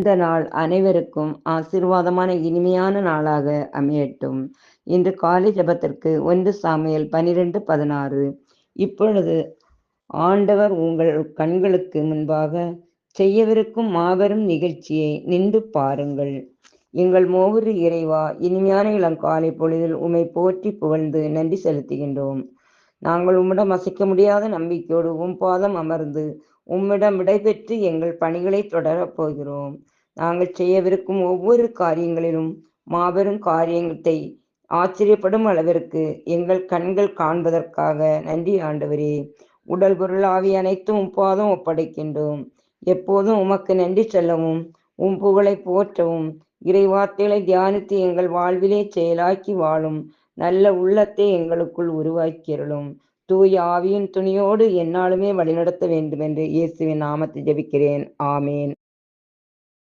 இந்த நாள் அனைவருக்கும் ஆசீர்வாதமான இனிமையான நாளாக அமையட்டும். இன்று காலை ஜெபத்திற்கு 1 சாமுவேல் 12:16. இப்பொழுது ஆண்டவர் உங்கள் கண்களுக்கு முன்பாக செய்யவிருக்கும் மாபெரும் நிகழ்ச்சியை நின்று பாருங்கள். எங்கள் மோகுரு இறைவா, இனிமையான இளங்காலை பொழுதில் உம்மை போற்றி புகழ்ந்து நன்றி செலுத்துகின்றோம். நாங்கள் உம்மிடம் அசைக்க முடியாத நம்பிக்கையோடு உம் பாதம் அமர்ந்து உம்மிடம் விடைபெற்று எங்கள் பணிகளை தொடரப் போகிறோம். நாங்கள் செய்யவிருக்கும் ஒவ்வொரு காரியங்களிலும் மாபெரும் காரியத்தை ஆச்சரியப்படும் அளவிற்கு எங்கள் கண்கள் காண்பதற்காக நன்றி ஆண்டவரே. உடல் பொருள் ஆவி அனைத்தும் உம் பாதம் ஒப்படைக்கின்றோம். எப்போதும் உமக்கு நன்றி சொல்லவும் உம் புகழை போற்றவும் இறைவார்த்தைகளை தியானித்து எங்கள் வாழ்விலே செயலாக்கி வாழும் நல்ல உள்ளத்தை எங்களுக்குள் உருவாக்கியருளும். தூய ஆவியின் துணியோடு எந்நாளுமே வழிநடத்த வேண்டுமென்று இயேசுவின் நாமத்தில் ஜெபிக்கிறேன். ஆமேன்.